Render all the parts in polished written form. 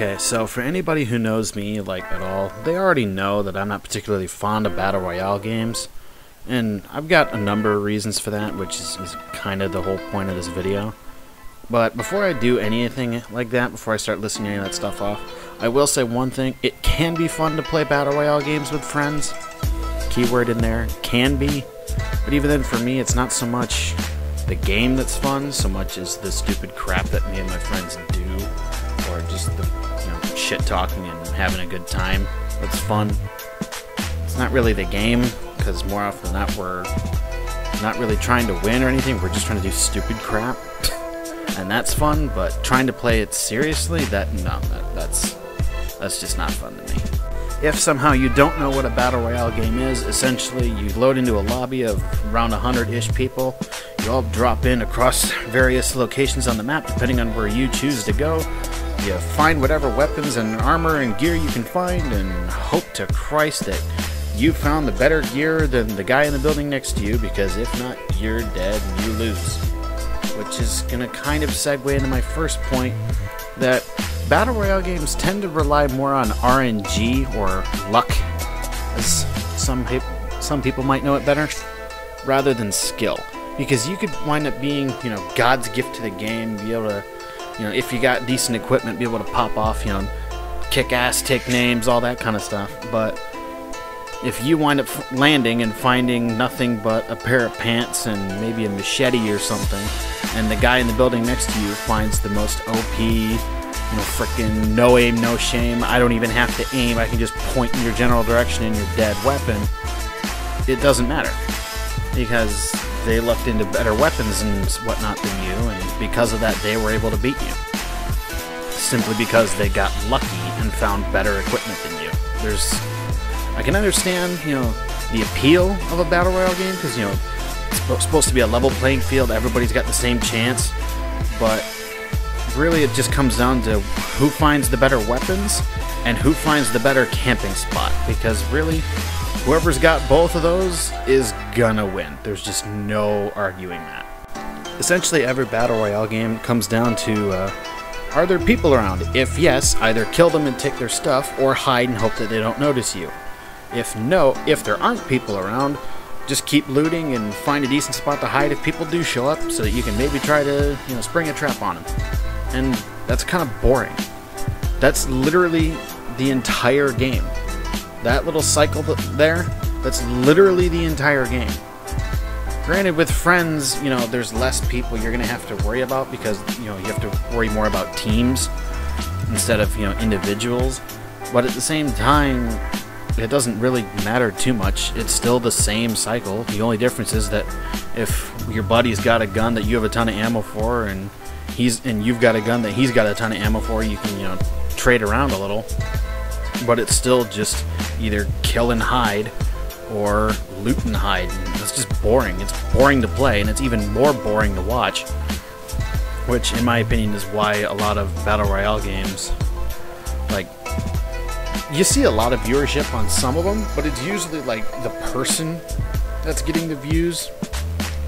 Okay, so for anybody who knows me, like, at all, they already know that I'm not particularly fond of Battle Royale games. And I've got a number of reasons for that, which is kind of the whole point of this video. But before I do anything like that, before I start listing any of that stuff off, I will say one thing. It can be fun to play Battle Royale games with friends. Keyword in there, can be. But even then, for me, it's not so much the game that's fun, so much as the stupid crap that me and my friends do. Or just the, shit talking and having a good time. That's fun. It's not really the game, because more often than not, we're not really trying to win or anything. We're just trying to do stupid crap. And that's fun, but trying to play it seriously, that's just not fun to me. If somehow you don't know what a Battle Royale game is, essentially you load into a lobby of around 100-ish people. You all drop in across various locations on the map, depending on where you choose to go. You find whatever weapons and armor and gear you can find, and hope to Christ that you found the better gear than the guy in the building next to you, because if not, you're dead and you lose. Which is going to kind of segue into my first point, that Battle Royale games tend to rely more on RNG, or luck, as some people might know it better, rather than skill. Because you could wind up being, God's gift to the game, be able to, if you got decent equipment, be able to pop off, kick ass, take names, all that kind of stuff. But if you wind up landing and finding nothing but a pair of pants and maybe a machete or something, and the guy in the building next to you finds the most OP, frickin' no aim, no shame, I don't even have to aim, I can just point in your general direction and your dead weapon, it doesn't matter. Because they looked into better weapons and whatnot than you, and because of that they were able to beat you. Simply because they got lucky and found better equipment than you. I can understand, the appeal of a Battle Royale game, because, it's supposed to be a level playing field, everybody's got the same chance, but really it just comes down to who finds the better weapons and who finds the better camping spot, because really, whoever's got both of those is gonna win. There's just no arguing that. Essentially, every Battle Royale game comes down to, are there people around? If yes, either kill them and take their stuff, or hide and hope that they don't notice you. If there aren't people around, just keep looting and find a decent spot to hide if people do show up, so that you can maybe try to, spring a trap on them. And that's kind of boring. That's literally the entire game. That little cycle there, that's literally the entire game. Granted, with friends, there's less people you're going to have to worry about, because, you have to worry more about teams instead of, individuals. But at the same time, it doesn't really matter too much. It's still the same cycle. The only difference is that if your buddy's got a gun that you have a ton of ammo for, and you've got a gun that he's got a ton of ammo for, you can, trade around a little. But it's still just either kill and hide or loot and hide. It's just boring. It's boring to play, and it's even more boring to watch. Which, in my opinion, is why a lot of Battle Royale games, you see a lot of viewership on some of them, but it's usually the person that's getting the views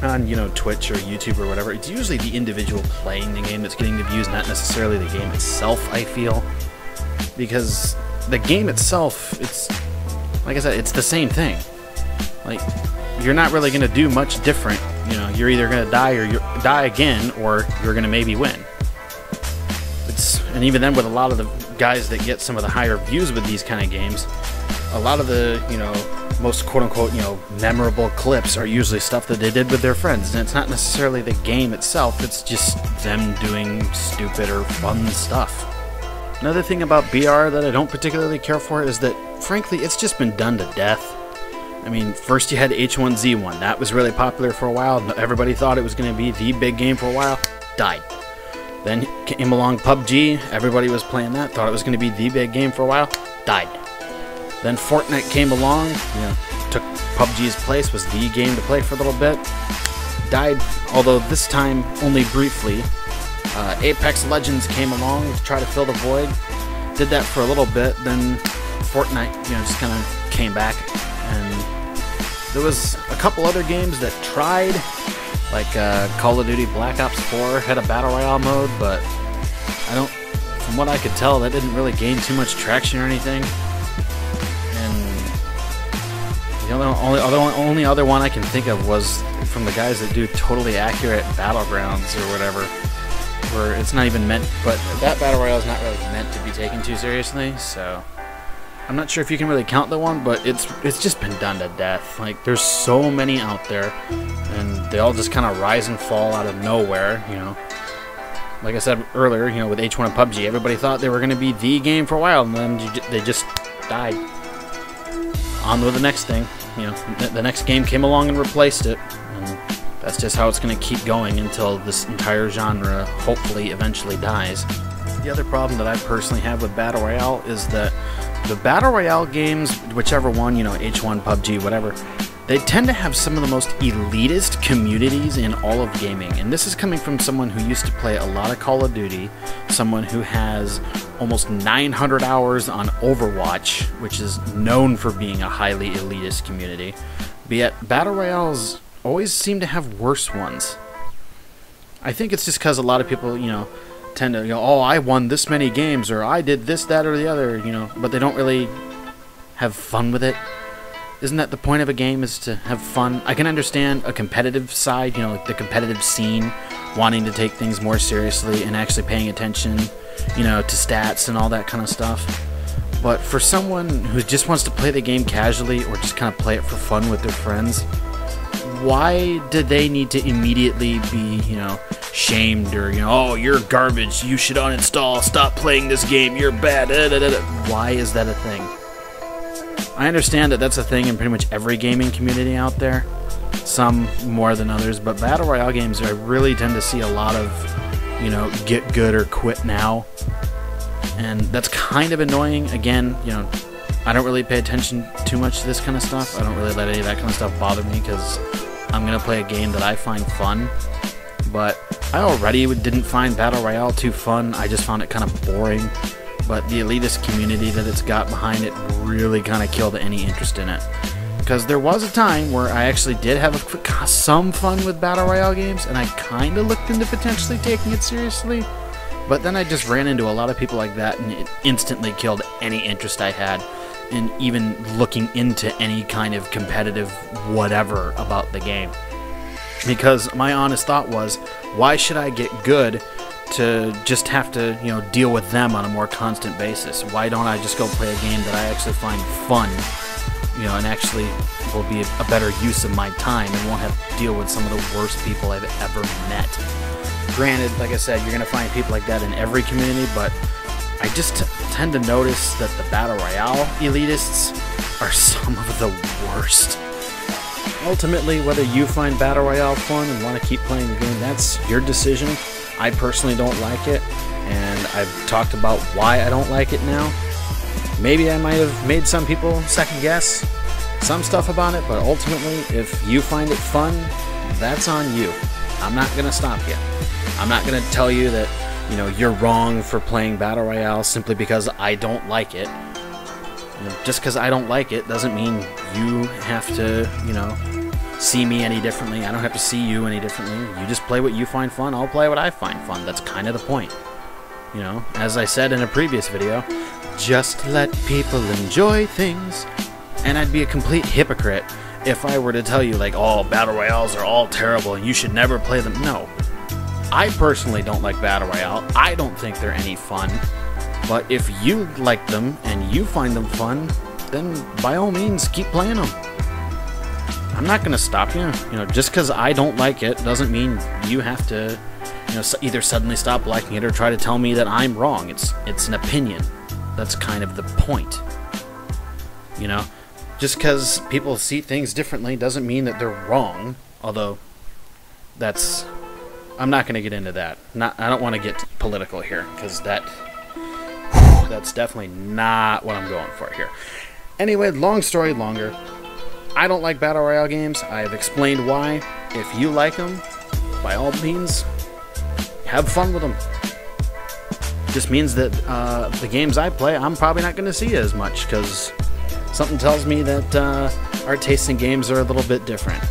on, Twitch or YouTube or whatever. It's usually the individual playing the game that's getting the views, not necessarily the game itself, I feel. Because the game itself, it's, like I said, it's the same thing. You're not really going to do much different. You're either going to die or die again, or you're going to maybe win. And even then, with a lot of the guys that get some of the higher views with these kind of games, a lot of the, most quote-unquote, memorable clips are usually stuff that they did with their friends. And it's not necessarily the game itself, it's just them doing stupid or fun stuff. Another thing about BR that I don't particularly care for is that, frankly, it's just been done to death. I mean, first you had H1Z1. That was really popular for a while. Everybody thought it was going to be the big game for a while. Died. Then came along PUBG. Everybody was playing that. Thought it was going to be the big game for a while. Died. Then Fortnite came along. Took PUBG's place. Was the game to play for a little bit. Died. Although this time only briefly. Apex Legends came along to try to fill the void. Did that for a little bit. Then Fortnite, just kind of came back. And there was a couple other games that tried. Like Call of Duty Black Ops 4 had a Battle Royale mode, but I don't, from what I could tell, that didn't really gain too much traction or anything. And the only other one I can think of was from the guys that do Totally Accurate Battlegrounds or whatever, where it's not even meant, but that Battle Royale is not really meant to be taken too seriously, so I'm not sure if you can really count that one, but it's just been done to death. Like, there's so many out there, and they all just kind of rise and fall out of nowhere, you know. Like I said earlier, you know, with H1 and PUBG, everybody thought they were going to be the game for a while, and then they just died. On with the next thing. You know, the next game came along and replaced it, and that's just how it's going to keep going until this entire genre hopefully eventually dies. The other problem that I personally have with Battle Royale is that the Battle Royale games, whichever one, you know, H1, PUBG, whatever, they tend to have some of the most elitist communities in all of gaming. And this is coming from someone who used to play a lot of Call of Duty, someone who has almost 900 hours on Overwatch, which is known for being a highly elitist community. But yet, Battle Royales always seem to have worse ones. I think it's just because a lot of people, you know, tend to, you know, oh, I won this many games, or I did this, that, or the other, you know, but they don't really have fun with it. Isn't that the point of a game, is to have fun? I can understand a competitive side, you know, like the competitive scene, wanting to take things more seriously and actually paying attention, you know, to stats and all that kind of stuff. But for someone who just wants to play the game casually or just kind of play it for fun with their friends, why do they need to immediately be, you know, shamed, or, you know, oh, you're garbage, you should uninstall, stop playing this game, you're bad, Why is that a thing? I understand that that's a thing in pretty much every gaming community out there, some more than others, but Battle Royale games, I really tend to see a lot of, you know, get good or quit now, and that's kind of annoying. Again, you know, I don't really pay attention too much to this kind of stuff. I don't really let any of that kind of stuff bother me, because I'm going to play a game that I find fun. But I already didn't find Battle Royale too fun. I just found it kind of boring. But the elitist community that it's got behind it really kind of killed any interest in it. Because there was a time where I actually did have some fun with Battle Royale games, and I kind of looked into potentially taking it seriously. But then I just ran into a lot of people like that, and it instantly killed any interest I had in even looking into any kind of competitive whatever about the game. Because my honest thought was, why should I get good to just have to, you know, deal with them on a more constant basis? Why don't I just go play a game that I actually find fun, you know, and actually will be a better use of my time and won't have to deal with some of the worst people I've ever met? Granted, like I said, you're going to find people like that in every community, but I just tend to notice that the Battle Royale elitists are some of the worst. Ultimately, whether you find Battle Royale fun and want to keep playing the game, that's your decision. I personally don't like it, and I've talked about why I don't like it now. Maybe I might have made some people second guess some stuff about it, but ultimately, if you find it fun, that's on you. I'm not going to stop you. I'm not going to tell you that, you know, you're wrong for playing Battle Royale simply because I don't like it. You know, just because I don't like it doesn't mean you have to, you know, see me any differently. I don't have to see you any differently. You just play what you find fun. I'll play what I find fun. That's kind of the point. You know, as I said in a previous video, just let people enjoy things. And I'd be a complete hypocrite if I were to tell you, like, oh, Battle Royales are all terrible and you should never play them. No. I personally don't like Battle Royale. I don't think they're any fun. But if you like them and you find them fun, then by all means, keep playing them. I'm not going to stop you. You know, just because I don't like it doesn't mean you have to, you know, either suddenly stop liking it or try to tell me that I'm wrong. It's an opinion. That's kind of the point. You know, just because people see things differently doesn't mean that they're wrong. Although, that's... I'm not going to get into that. I don't want to get political here, because that's definitely not what I'm going for here. Anyway, long story longer. I don't like Battle Royale games. I've explained why. If you like them, by all means, have fun with them. It just means that the games I play, I'm probably not going to see as much, because something tells me that our tastes in games are a little bit different.